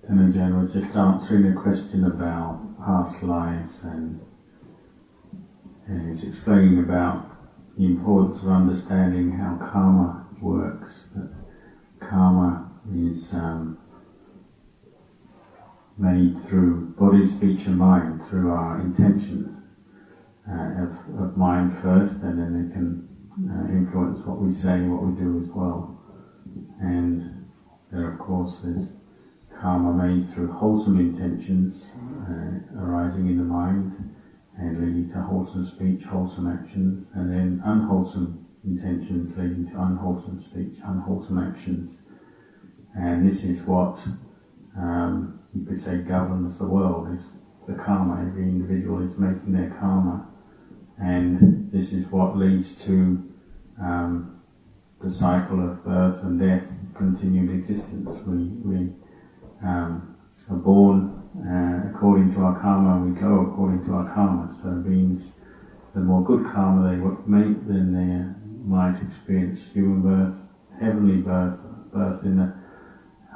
Ajahn was just answering a question about past lives, and he's explaining about the importance of understanding how karma works. That karma is made through body, speech and mind, through our intentions of mind first, and then they can influence what we say, what we do as well. And there, of course, is karma made through wholesome intentions arising in the mind and leading to wholesome speech, wholesome actions, and then unwholesome intentions leading to unwholesome speech, unwholesome actions. And this is what you could say governs the world, is the karma. Every individual is making their karma, and this is what leads to the cycle of birth and death, continued existence. We are born according to our karma, we go according to our karma. So it means the more good karma they make, then they might experience human birth, heavenly birth, birth in the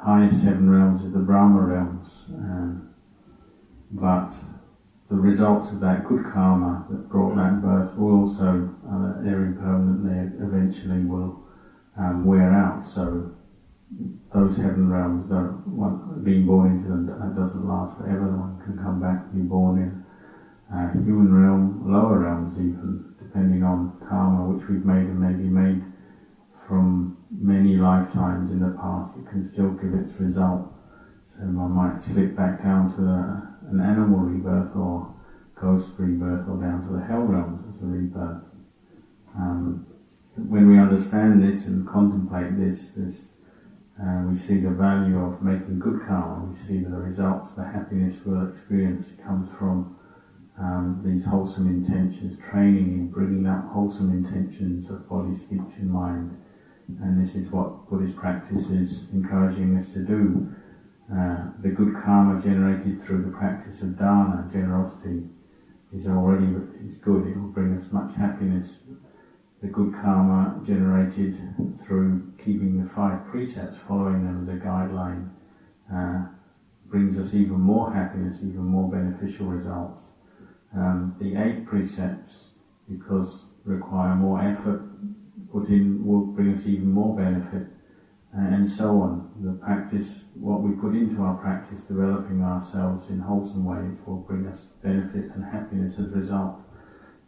highest heaven realms of the Brahma realms. But the results of that good karma that brought that birth will also, they're impermanent, they eventually will wear out. So those heaven realms, being born into them, that doesn't last forever. One can come back and be born in human realm, lower realms even, depending on karma which we've made and maybe made from many lifetimes in the past. It can still give its result. So one might slip back down to an animal rebirth, or ghost rebirth, or down to the hell realms as a rebirth. When we understand this and contemplate this, we see the value of making good karma. We see that the results, the happiness we'll experience, comes from these wholesome intentions, training in bringing up wholesome intentions of body, speech and mind. And this is what Buddhist practice is encouraging us to do. The good karma generated through the practice of dana, generosity, is good. It will bring us much happiness. The good karma generated through keeping the 5 precepts, following them as a guideline, brings us even more happiness, even more beneficial results. The 8 precepts, because require more effort put in, will bring us even more benefit, and so on. The practice, what we put into our practice, developing ourselves in wholesome ways, will bring us benefit and happiness as a result.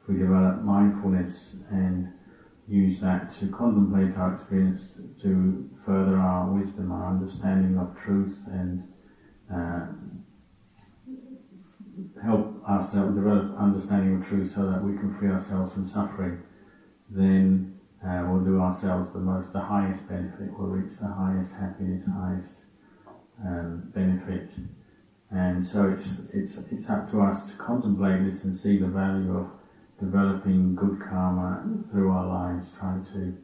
If we develop mindfulness and use that to contemplate our experience, to further our wisdom, our understanding of truth, and help ourselves develop understanding of truth so that we can free ourselves from suffering, then we'll do ourselves the highest benefit. We'll reach the highest happiness, highest benefit. And so it's up to us to contemplate this and see the value of developing good karma through our lives, trying to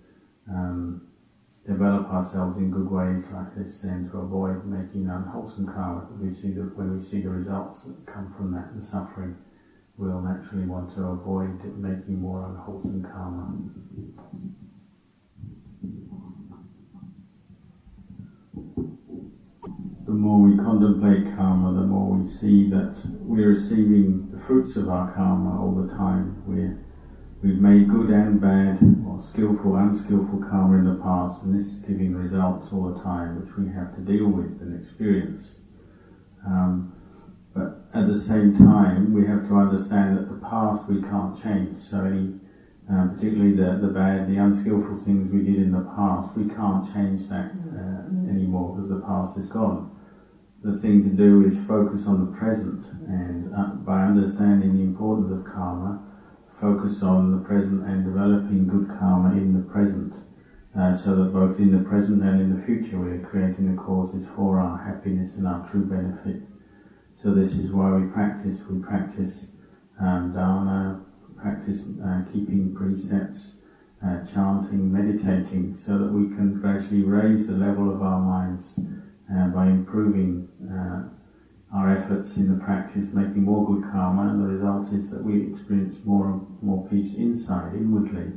develop ourselves in good ways like this, and to avoid making unwholesome karma. When we see the results that come from that, the suffering, we'll naturally want to avoid making more unwholesome karma. The more we contemplate karma, the more we see that we're receiving the fruits of our karma all the time. We've made good and bad, or skillful, unskillful karma in the past, and this is giving results all the time, which we have to deal with and experience. But at the same time, we have to understand that the past we can't change. So particularly the bad, the unskillful things we did in the past, we can't change that anymore, because the past is gone. The thing to do is focus on the present, and by understanding the importance of karma, focus on the present and developing good karma in the present, so that both in the present and in the future we are creating the causes for our happiness and our true benefit. So this is why we practice. We practice dana, practice keeping precepts, chanting, meditating, so that we can gradually raise the level of our minds by improving our efforts in the practice, making more good karma, and the result is that we experience more and more peace inside, inwardly.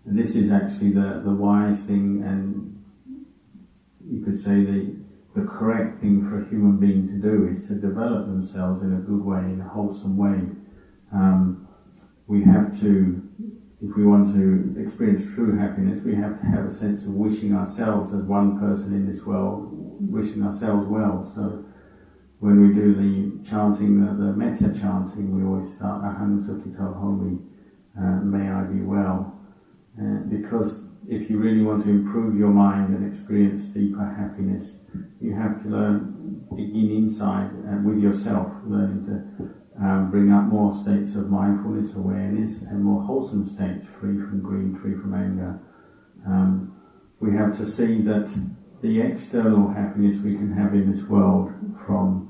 And this is actually the wise thing, and you could say the the correct thing for a human being to do is to develop themselves in a good way, in a wholesome way. We have to, if we want to experience true happiness, we have to have a sense of wishing ourselves as one person in this world, wishing ourselves well. So when we do the chanting, the metta chanting, we always start Aham Sukhito Homi, may I be well. Because if you really want to improve your mind and experience deeper happiness, you have to begin inside with yourself, learning to bring up more states of mindfulness, awareness, and more wholesome states, free from greed, free from anger. We have to see that the external happiness we can have in this world from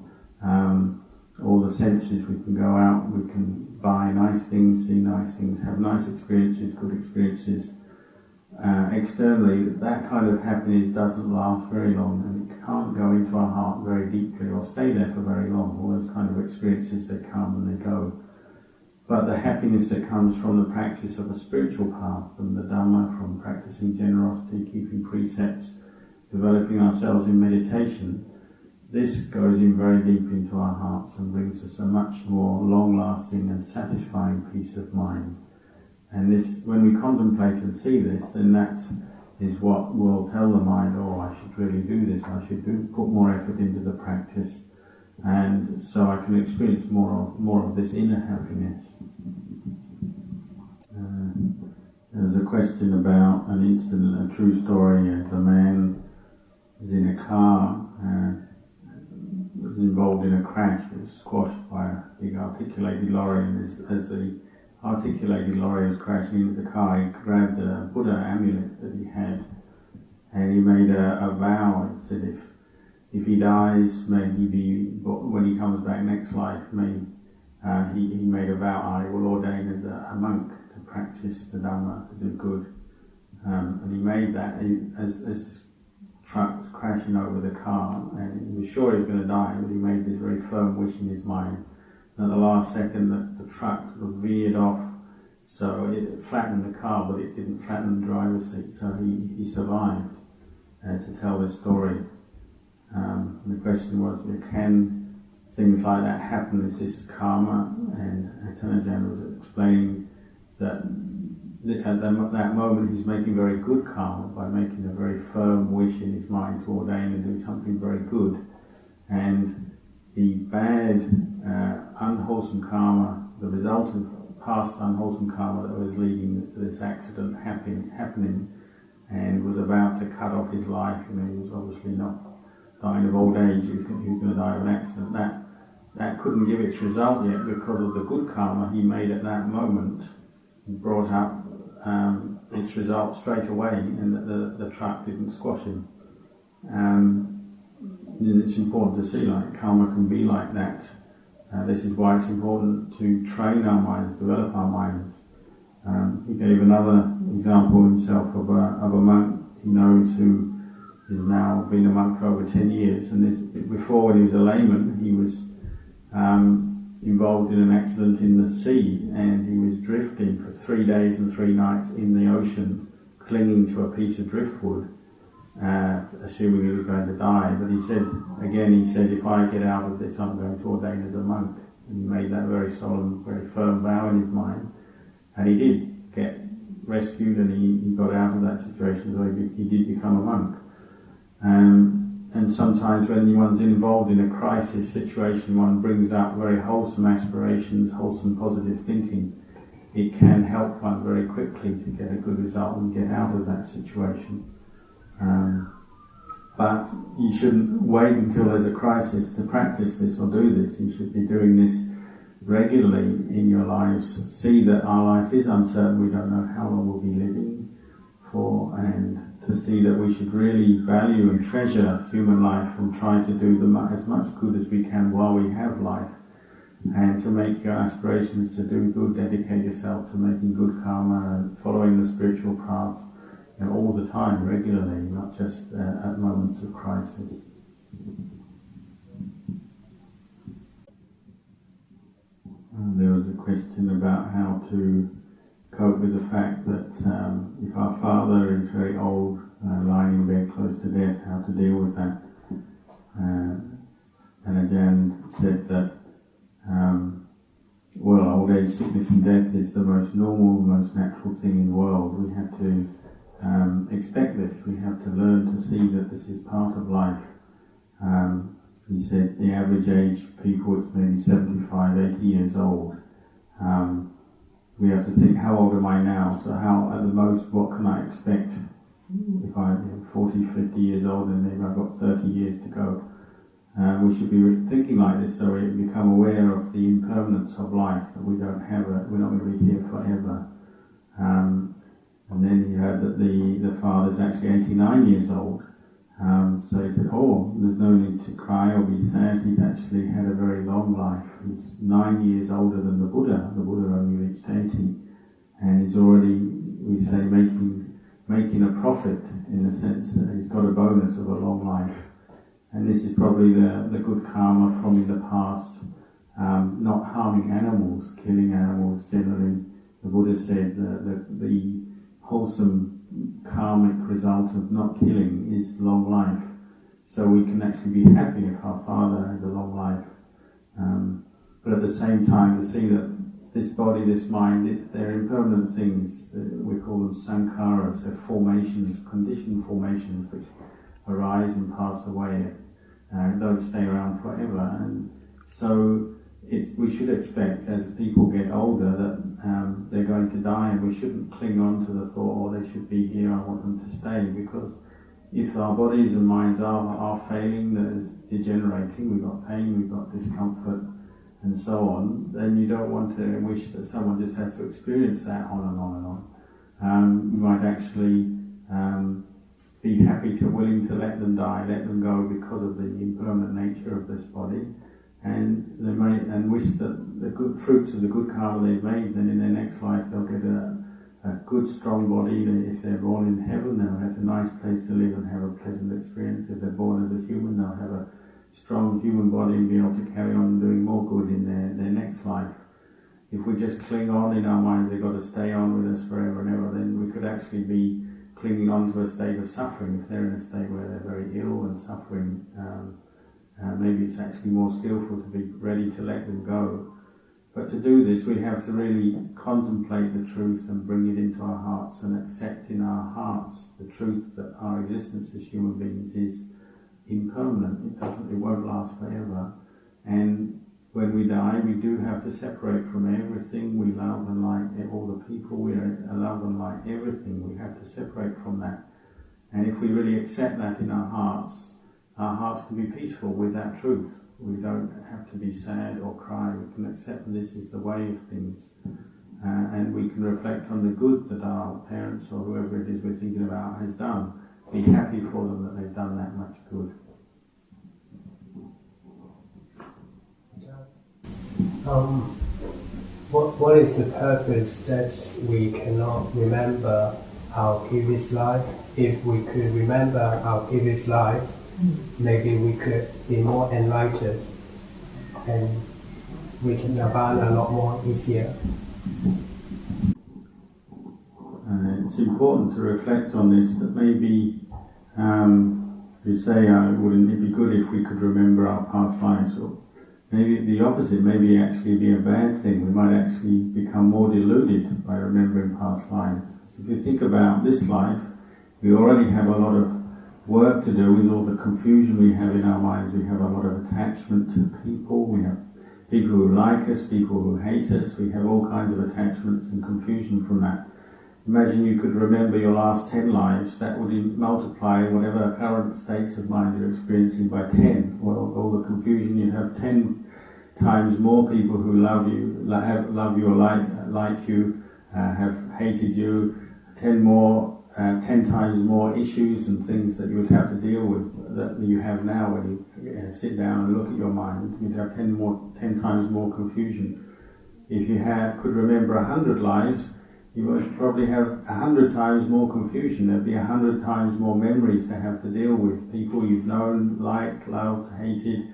all the senses, we can go out, we can buy nice things, see nice things, have nice experiences, good experiences. Externally, that kind of happiness doesn't last very long, and it can't go into our heart very deeply or stay there for very long. All those kind of experiences, they come and they go. But the happiness that comes from the practice of a spiritual path, from the dhamma, from practicing generosity, keeping precepts, developing ourselves in meditation, this goes in very deep into our hearts and brings us a much more long-lasting and satisfying peace of mind. And this, when we contemplate and see this, then that is what will tell the mind, oh, I should really do this, I should put more effort into the practice, and so I can experience more of this inner happiness. There was a question about an incident, a true story. As a man was in a car, was involved in a crash, was squashed by a big articulated lorry, and as the articulated lorry was crashing into the car, he grabbed a Buddha amulet that he had, and he made a vow. He said, if he dies, may he be, when he comes back next life, he made a vow, I will ordain as a monk to practice the dhamma, to do good. And he made that as this truck was crashing over the car, and he was sure he was going to die, but he made this very firm wish in his mind. And at the last second, the truck sort of veered off, so it flattened the car, but it didn't flatten the driver's seat, so he survived to tell this story. And the question was, can things like that happen? Is this karma? And Ajahn was explaining that at that moment he's making very good karma by making a very firm wish in his mind to ordain and do something very good. And the bad, unwholesome karma, the result of past unwholesome karma that was leading to this accident happening, and was about to cut off his life. He was obviously not dying of old age, he was going to die of an accident. That couldn't give its result yet because of the good karma he made at that moment. He brought up its result straight away, and the truck didn't squash him. And it's important to see like karma can be like that. This is why it's important to train our minds, develop our minds. He gave another example himself of a monk he knows who has now been a monk for over 10 years. And before, when he was a layman, he was involved in an accident in the sea, and he was drifting for 3 days and 3 nights in the ocean, clinging to a piece of driftwood, assuming he was going to die. But he said, if I get out of this, I'm going to ordain as a monk. And he made that very solemn, very firm vow in his mind. And he did get rescued, and he got out of that situation, so he did become a monk. And sometimes when one's involved in a crisis situation, one brings up very wholesome aspirations, wholesome positive thinking. It can help one very quickly to get a good result and get out of that situation. But you shouldn't wait until there's a crisis to practice this or do this. You should be doing this regularly in your lives. See that our life is uncertain. We don't know how long we'll be living for, and to see that we should really value and treasure human life and try to do as much good as we can while we have life, and to make your aspirations to do good, dedicate yourself to making good karma and following the spiritual path all the time, regularly, not just at moments of crisis. There was a question about how to cope with the fact that if our father is very old, lying in bed close to death, how to deal with that. said that well, old age, sickness and death is the most normal, most natural thing in the world. We have to expect this. We have to learn to see that this is part of life. He said the average age of people is maybe 75, 80 years old. We have to think, how old am I now? So how, at the most, what can I expect? If I'm 40, 50 years old, then maybe I've got 30 years to go. We should be thinking like this so we become aware of the impermanence of life, that we're not going to be here forever. And then he heard that the father's actually 89 years old. So he said, oh, there's no need to cry or be sad. He's actually had a very long life. He's 9 years older than the Buddha. The Buddha only reached 80. And he's already, we say, making a profit, in the sense that he's got a bonus of a long life. And this is probably the good karma from in the past, not harming animals, killing animals generally. The Buddha said the wholesome karmic result of not killing is long life. So we can actually be happy if our father has a long life. But at the same time, to see that this body, this mind, they're impermanent things. We call them sankharas, they're formations, conditioned formations which arise and pass away, don't stay around forever. And so we should expect, as people get older, that they're going to die, and we shouldn't cling on to the thought, oh, they should be here, I want them to stay, because if our bodies and minds are failing, there's degenerating, we've got pain, we've got discomfort, and so on, then you don't want to wish that someone just has to experience that on and on and on. You might actually be happy to, willing to let them die, let them go because of the impermanent nature of this body, and they and wish that the good fruits of the good karma they've made, then in their next life they'll get a good strong body. If they're born in heaven, they'll have a nice place to live and have a pleasant experience. If they're born as a human, they'll have a strong human body and be able to carry on doing more good in their next life. If we just cling on in our minds, they've got to stay on with us forever and ever, then we could actually be clinging on to a state of suffering. If they're in a state where they're very ill and suffering, maybe it's actually more skillful to be ready to let them go. But to do this, we have to really contemplate the truth and bring it into our hearts and accept in our hearts the truth that our existence as human beings is impermanent. It won't last forever. And when we die, we do have to separate from everything we love and like, all the people we love and like, everything. We have to separate from that. And if we really accept that in our hearts can be peaceful with that truth. We don't have to be sad or cry. We can accept that this is the way of things. And we can reflect on the good that our parents or whoever it is we're thinking about has done. Be happy for them that they've done that much good. What is the purpose that we cannot remember our previous life? If we could remember our previous lives, maybe we could be more enlightened and we can nirvana a lot more easier. It's important to reflect on this, that maybe you say, wouldn't it be good if we could remember our past lives? Or maybe the opposite, maybe actually be a bad thing. We might actually become more deluded by remembering past lives. So if you think about this life, we already have a lot of work to do with all the confusion we have in our minds. We have a lot of attachment to people. We have people who like us, people who hate us. We have all kinds of attachments and confusion from that. Imagine you could remember your last 10 lives. That would multiply whatever current states of mind you're experiencing by 10. Well, all the confusion, you'd have 10 times more people who love you or like you, have hated you, 10 times more issues and things that you would have to deal with that you have now when you sit down and look at your mind. You'd have 10 times more confusion. If you could remember 100 lives, you would probably have 100 times more confusion. There'd be 100 times more memories to have to deal with. People you've known, liked, loved, hated.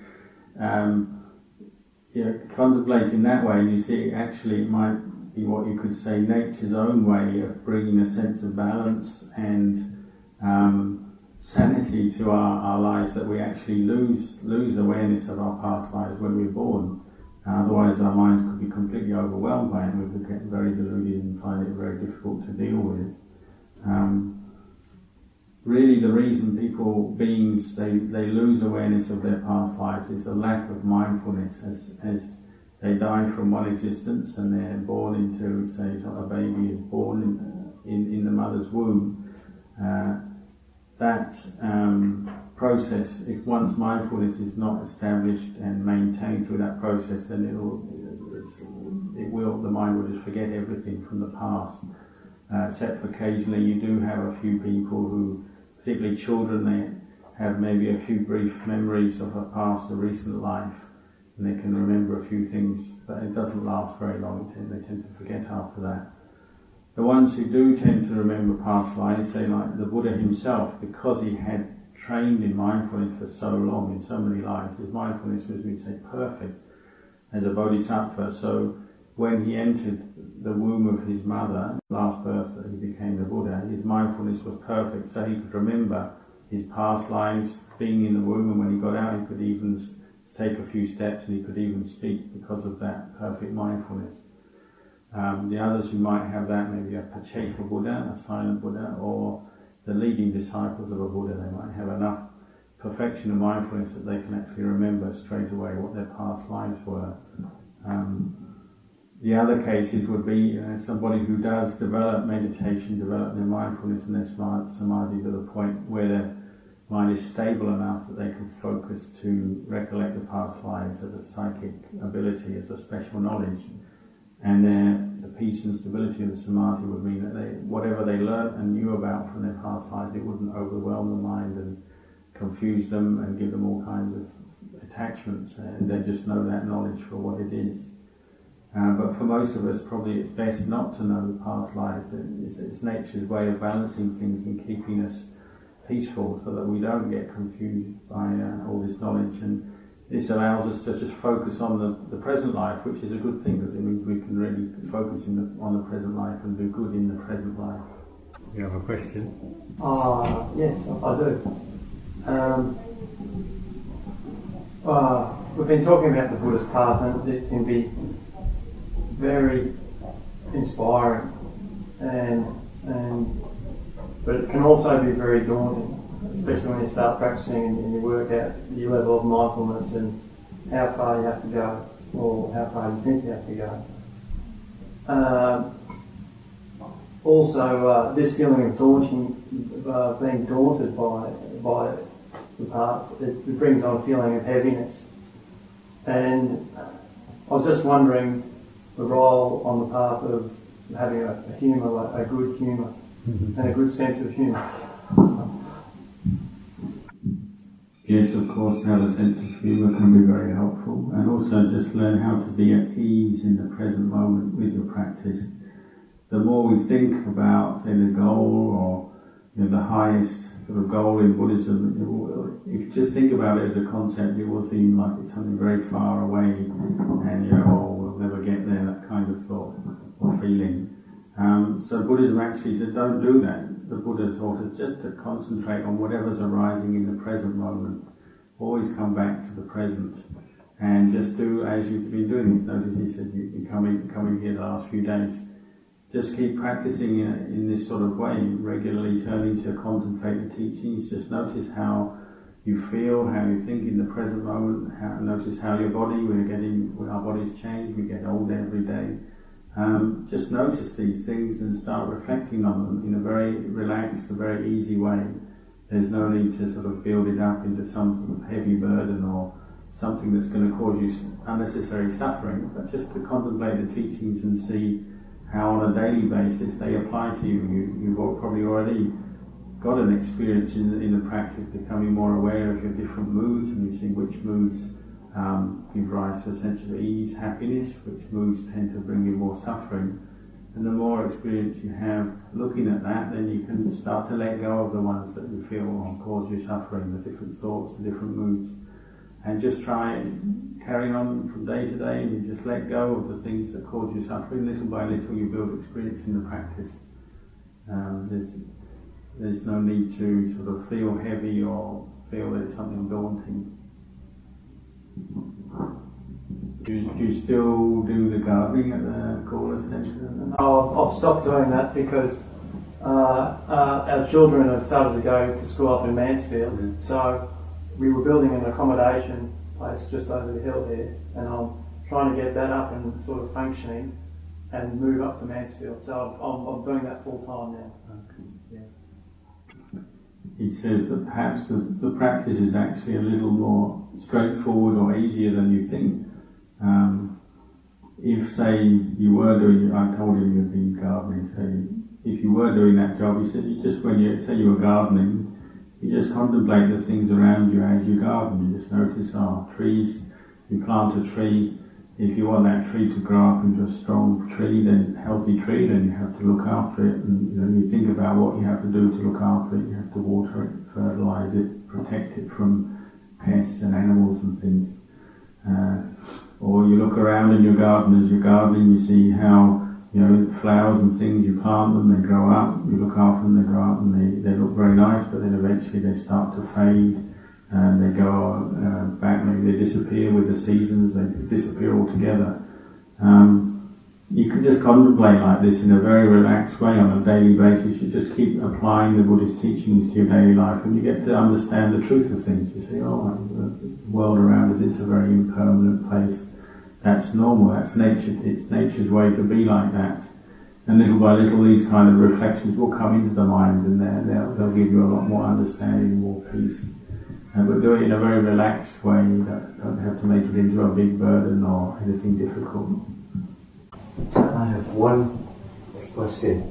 Contemplating that way, and you see actually it might be what you could say nature's own way of bringing a sense of balance and sanity to our lives that we actually lose awareness of our past lives when we're born. Otherwise our minds could be completely overwhelmed by it, and we could get very deluded and find it very difficult to deal with. Really the reason beings lose awareness of their past lives is a lack of mindfulness as they die from one existence and they're born into, say, a baby is born in the mother's womb. That process, if one's mindfulness is not established and maintained through that process, then the mind will just forget everything from the past. Except for occasionally you do have a few people who, particularly children, they have maybe a few brief memories of a past or recent life, and they can remember a few things, but it doesn't last very long. They tend to forget after that. The ones who do tend to remember past lives, say like the Buddha himself, because he had trained in mindfulness for so long, in so many lives, his mindfulness was, we'd say, perfect as a bodhisattva. So when he entered the womb of his mother, last birth that he became the Buddha, his mindfulness was perfect, so he could remember his past lives being in the womb, and when he got out he could even take a few steps and he could even speak because of that perfect mindfulness. The others who might have that, maybe a Pacceka Buddha, a silent Buddha, or the leading disciples of a Buddha, they might have enough perfection of mindfulness that they can actually remember straight away what their past lives were. The other cases would be somebody who does develop meditation, develop their mindfulness and their samadhi to the point where their mind is stable enough that they can focus to recollect the past lives as a psychic ability, as a special knowledge. And the peace and stability of the samadhi would mean that whatever they learnt and knew about from their past lives, it wouldn't overwhelm the mind and confuse them and give them all kinds of attachments, and they just know that knowledge for what it is. But for most of us, probably it's best not to know the past lives. It's nature's way of balancing things and keeping us peaceful so that we don't get confused by all this knowledge. And this allows us to just focus on the present life, which is a good thing, because it means we can really focus on the present life and do good in the present life. You have a question? Yes, I do. We've been talking about the Buddha's path, and it can be very inspiring, but it can also be very daunting, especially when you start practicing and you work out your level of mindfulness and how far you have to go, or how far you think you have to go. Also, this feeling of being daunted by the path, it brings on a feeling of heaviness. And I was just wondering the role on the path of having a humour, a good humour, and a good sense of humour. Yes, of course, to have a sense of humour can be very helpful, and also just learn how to be at ease in the present moment with your practice. The more we think about, say, the goal or the highest sort of goal in Buddhism, if you just think about it as a concept, it will seem like it's something very far away, and we'll never get there, that kind of thought or feeling. So Buddhism actually said, don't do that. The Buddha taught us just to concentrate on whatever's arising in the present moment. Always come back to the present, and just do as you've been doing. Notice he said, you coming here the last few days, just keep practicing in this sort of way, regularly turning to contemplate the teachings. Just notice how you feel, how you think in the present moment. Notice how your body, when our bodies change, we get older every day. Just notice these things and start reflecting on them in a very relaxed, a very easy way. There's no need to sort of build it up into some sort of heavy burden or something that's going to cause you unnecessary suffering, but just to contemplate the teachings and see how on a daily basis they apply to you. You've probably already got an experience in the practice, becoming more aware of your different moods, and you see which moods give rise to a sense of ease, happiness, which moods tend to bring you more suffering. And the more experience you have looking at that, then you can start to let go of the ones that you feel will cause you suffering, the different thoughts, the different moods. And just try carrying on from day to day, and you just let go of the things that cause you suffering. Little by little you build experience in the practice. there's no need to sort of feel heavy or feel that it's something daunting. Do you still do the gardening at the Gawler Centre? No, I've stopped doing that because our children have started to go to school up in Mansfield, so we were building an accommodation place just over the hill here, and I'm trying to get that up and sort of functioning and move up to Mansfield. So I'm doing that full time now. Okay. Yeah. He says that perhaps the practice is actually a little more straightforward or easier than you think. If, say, you were doing, I told him you'd been gardening, so if you were doing that job, he said, when you say you were gardening, you just contemplate the things around you as you garden. You just notice, trees, you plant a tree. If you want that tree to grow up into a strong tree, then healthy tree, then you have to look after it. And you think about what you have to do to look after it. You have to water it, fertilize it, protect it from pests and animals and things. Or you look around in your garden as you're gardening, you see how flowers and things, you plant them, they grow up, you look after them, they grow up, and they look very nice, but then eventually they start to fade, and they go back, maybe they disappear with the seasons, they disappear altogether. You can just contemplate like this in a very relaxed way on a daily basis. You just keep applying the Buddhist teachings to your daily life, and you get to understand the truth of things. You see, the world around us is a very impermanent place. That's normal, that's nature, it's nature's way to be like that. And little by little these kind of reflections will come into the mind, and they'll give you a lot more understanding, more peace. But do it in a very relaxed way. You don't have to make it into a big burden or anything difficult. I have one question.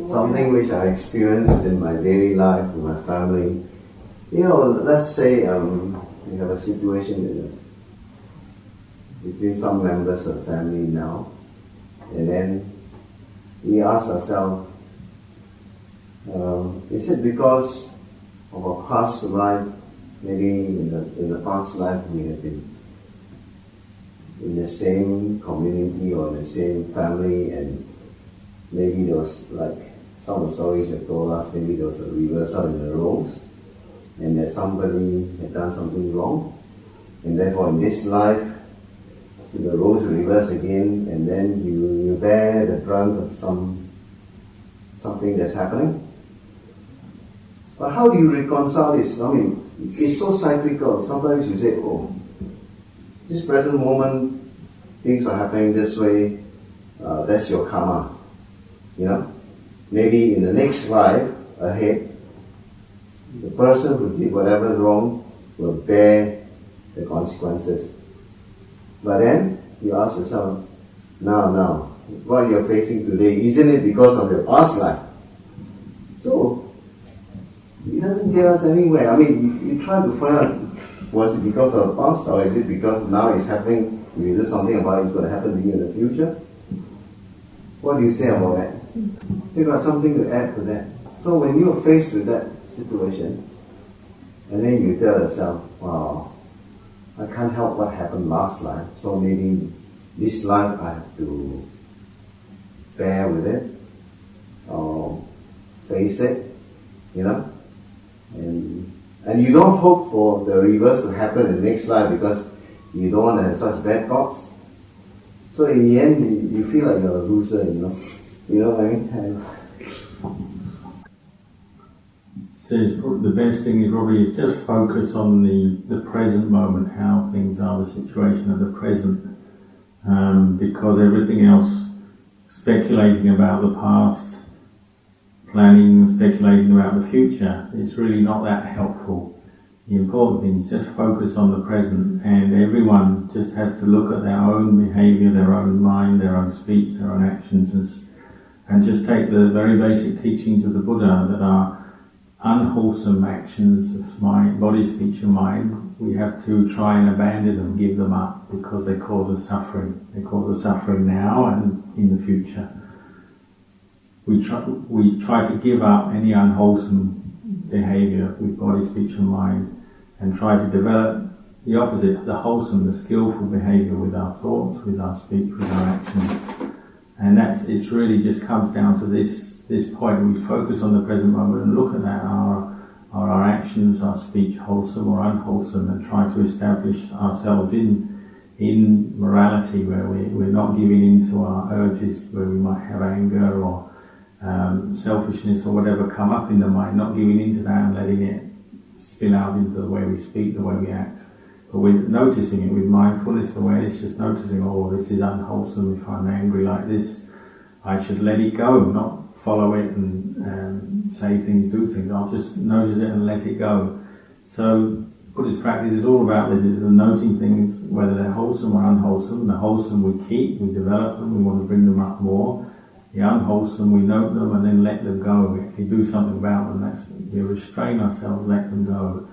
Something which I experienced in my daily life with my family. Let's say we have a situation between some members of the family now, and then we ask ourselves, is it because of our past life? Maybe in the past life we have been in the same community or in the same family, and maybe there was, like some of the stories you told us, maybe there was a reversal in the roles, and that somebody had done something wrong, and therefore in this life the roles reverse again, and then you bear the brunt of something that's happening. But how do you reconcile this? I mean, it's so cyclical. Sometimes you say, this present moment, things are happening this way, that's your karma. Maybe in the next life ahead, the person who did whatever wrong will bear the consequences. But then you ask yourself, now, what you're facing today, isn't it because of your past life? So, it doesn't get us anywhere. I mean, you try to find out, was it because of the past, or is it because now it's happening, you did something about it, it's going to happen to you in the future? What do you say about that? You've got something to add to that. So when you're faced with that situation, and then you tell yourself, wow, I can't help what happened last life, so maybe this life I have to bear with it, or face it, and you don't hope for the reverse to happen in the next life because you don't want to have such bad thoughts. So in the end, you feel like you're a loser, You know what I mean? Says the best thing is probably just focus on the present moment, how things are, the situation of the present, because everything else, speculating about the past, planning, speculating about the future, it's really not that helpful. The important thing is just focus on the present, and everyone just has to look at their own behaviour, their own mind, their own speech, their own actions, and just take the very basic teachings of the Buddha that are unwholesome actions of mind, body, speech and mind. We have to try and abandon them, give them up, because they cause us suffering. They cause us suffering now and in the future. We try to give up any unwholesome behaviour with body, speech and mind, and try to develop the opposite, the wholesome, the skillful behaviour with our thoughts, with our speech, with our actions. And it really just comes down to this this point, we focus on the present moment and look at that. Are our actions, our speech wholesome or unwholesome, and try to establish ourselves in morality, where we're not giving in to our urges, where we might have anger or selfishness or whatever come up in the mind, not giving into that and letting it spill out into the way we speak, the way we act. But we're noticing it with mindfulness awareness, just noticing, oh, this is unwholesome. If I'm angry like this, I should let it go, not follow it and say things, do things. I'll just notice it and let it go. So Buddhist practice is all about this, is noting things, whether they're wholesome or unwholesome. The wholesome we keep, we develop them, we want to bring them up more. The unwholesome, we note them and then let them go. We actually do something about them. We restrain ourselves, let them go.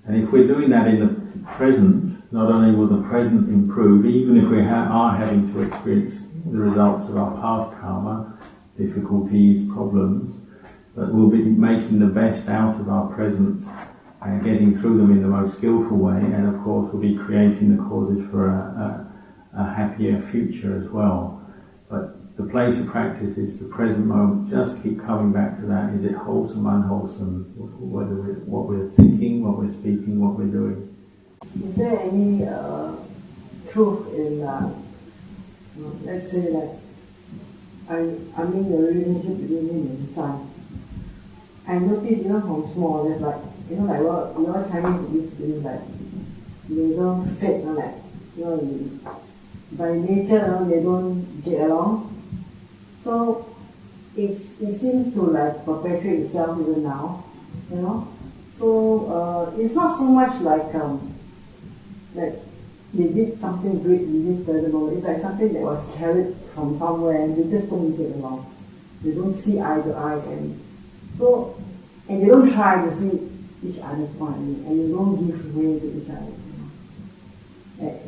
And if we're doing that in the present, not only will the present improve, even if we are having to experience the results of our past karma, difficulties, problems, but we'll be making the best out of our present and getting through them in the most skillful way, and of course we'll be creating the causes for a happier future as well. But the place of practice is the present moment. Just keep coming back to that. Is it wholesome, unwholesome? What we're thinking, what we're speaking, what we're doing. Is there any truth in, let's say that I'm in a relationship between me and son. I notice, from small, it's like, like what we all Chinese used to do, like, they don't fit, by nature, they don't get along. So it seems to like perpetuate itself even now, So it's not so much like they did something great, they did terrible. It's like something that was carried from somewhere and they just don't get along. They don't see eye to eye, and they don't try to see each other's point of view, and they don't give way to each other.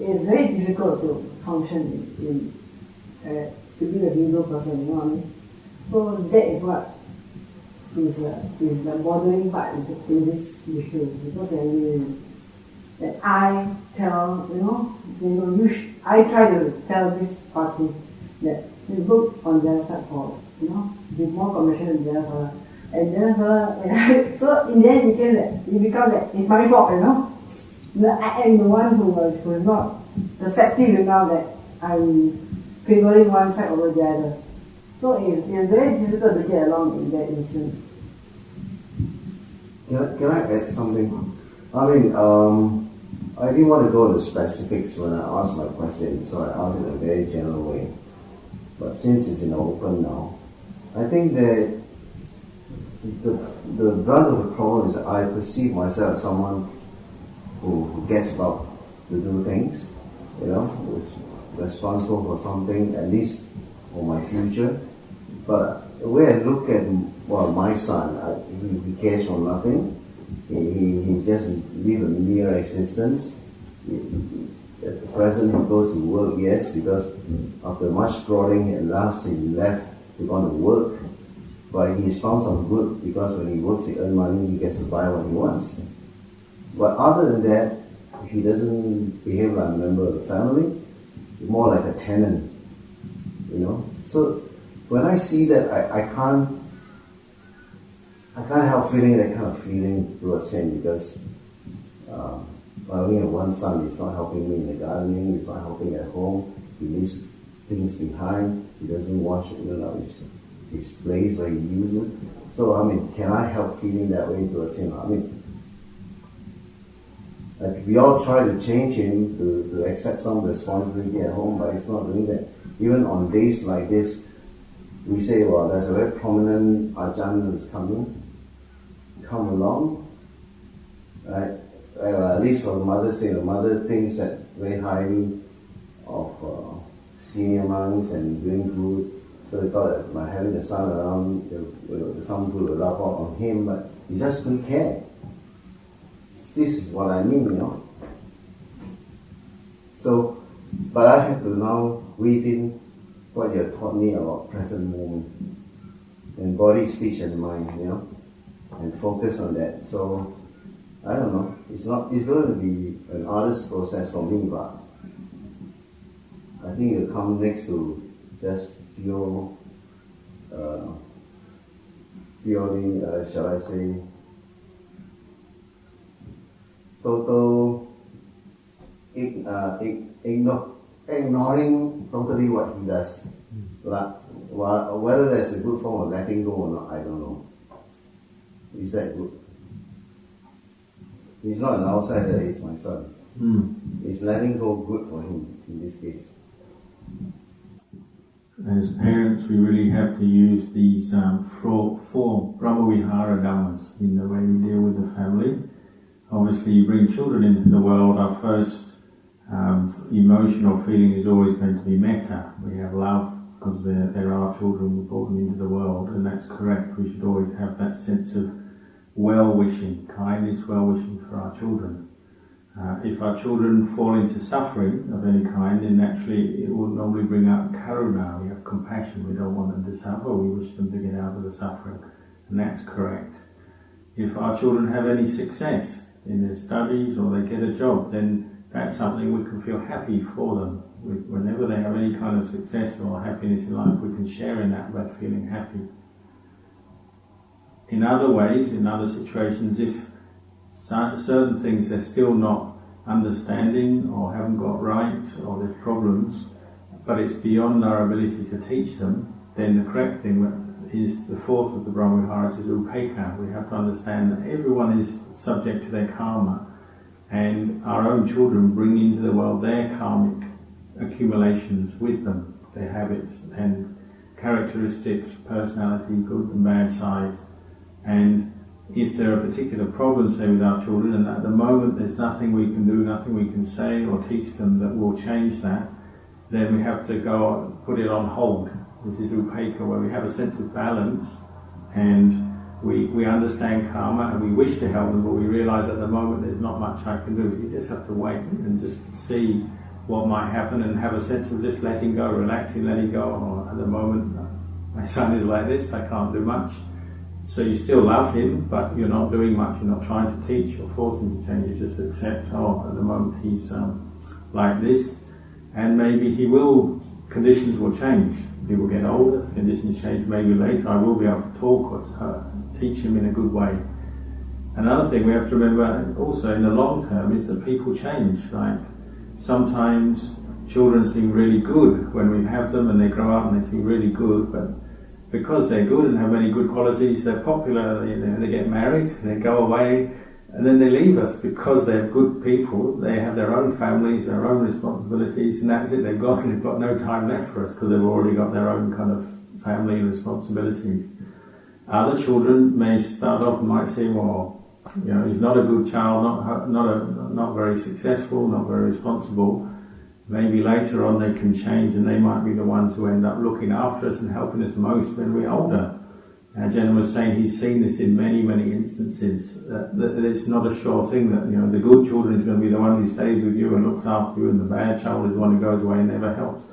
It's very difficult to function to be a Hindu person, you know what I mean? So that is what is the bothering part in this issue, because that I tell, I try to tell this party that you look on their side for, be more compassionate than their fellow. And then so in the end it becomes that it's my fault, I am the one who is not perceptive enough that I'm favoring one side over the other. So it's very difficult to get along in that instance. Can I add something? I didn't want to go into specifics when I asked my question, so I asked it in a very general way. But since it's in the open now, I think that the brunt of the problem is that I perceive myself as someone who gets about to do things, who's responsible for something, at least for my future. But the way I look at, my son, he cares for nothing. He just live a mere existence. At the present, he goes to work, yes, because after much prodding, at last he left to go to work. But he's found some good, because when he works, he earns money, he gets to buy what he wants. But other than that, he doesn't behave like a member of the family, more like a tenant, So when I see that, I can't help feeling that kind of feeling towards him, because I only have one son. He's not helping me in the gardening, he's not helping at home, he leaves things behind, he doesn't wash his place where he uses. So can I help feeling that way towards him? We all try to change him to accept some responsibility at home, but he's not doing that. Even on days like this, we say, there's a very prominent Ajahn who's come along, right? At least for the mother's sake, the mother thinks that very highly of senior monks and doing good. So they thought that by having the son around, the son would rub off on him, but he just couldn't care. This is what I mean, So, but I have to now weave in what you have taught me about present moment and body, speech, and mind, and focus on that. So, I don't know. It's going to be an arduous process for me, but I think it'll come next to just pure purely, shall I say, total ignoring totally what he does. Whether there's a good form of letting go or not, I don't know. Is that good? He's not an outsider, he's my son. Is letting go good for him in this case? As parents, we really have to use these four Brahma-vihara dhammas in the way we deal with the family. Obviously, you bring children into the world, our first emotion or feeling is always going to be metta. We have love because they're our children, we brought them into the world, and that's correct. We should always have that sense of well-wishing, kindness, well-wishing for our children. If our children fall into suffering of any kind, then naturally it will normally bring out karuna. We have compassion, we don't want them to suffer, we wish them to get out of the suffering, and that's correct. If our children have any success in their studies or they get a job, then that's something we can feel happy for them. Whenever they have any kind of success or happiness in life, we can share in that by feeling happy. In other ways, in other situations, if certain things they're still not understanding or haven't got right or there's problems, but it's beyond our ability to teach them, then the correct thing is the fourth of the Brahma-viharas is upekkha. We have to understand that everyone is subject to their karma, and our own children bring into the world their karmic accumulations with them, their habits and characteristics, personality, good and bad sides. And if there are particular problems, say, with our children, and at the moment there's nothing we can do, nothing we can say or teach them that will change that, then we have to go and put it on hold. This is upekkha, where we have a sense of balance, and we understand karma and we wish to help them, but we realise at the moment there's not much I can do. You just have to wait and just see what might happen and have a sense of just letting go, relaxing, letting go. Or at the moment, my son is like this, I can't do much. So you still love him, but you're not doing much, you're not trying to teach or force him to change, you just accept, at the moment he's like this, and maybe conditions will change. He will get older, conditions change, maybe later I will be able to talk or teach him in a good way. Another thing we have to remember also in the long term is that people change. Like sometimes children seem really good when we have them and they grow up and they seem really good, but because they're good and have many good qualities, they're popular, they get married, they go away, and then they leave us because they're good people. They have their own families, their own responsibilities, and that's it. They've got no time left for us because they've already got their own kind of family and responsibilities. Other children may start off and might say, well, he's not a good child, not very successful, not very responsible. Maybe later on they can change and they might be the ones who end up looking after us and helping us most when we're older. Ajahn was saying he's seen this in many, many instances, that it's not a sure thing that the good children is going to be the one who stays with you and looks after you, and the bad child is the one who goes away and never helps.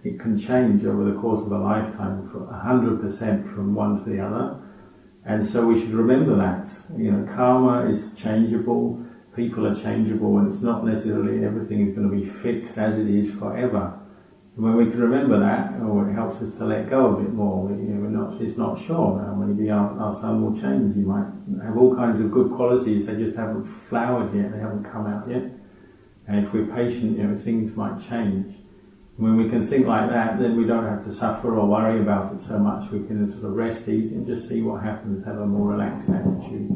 It can change over the course of a lifetime for 100% from one to the other, and so we should remember that. Karma is changeable, people are changeable, and it's not necessarily everything is going to be fixed as it is forever. When we can remember that, it helps us to let go a bit more. It's not sure now. Maybe our son will change. He might have all kinds of good qualities, they just haven't flowered yet, they haven't come out yet. And if we're patient, things might change. When we can think like that, then we don't have to suffer or worry about it so much. We can sort of rest easy and just see what happens, have a more relaxed attitude.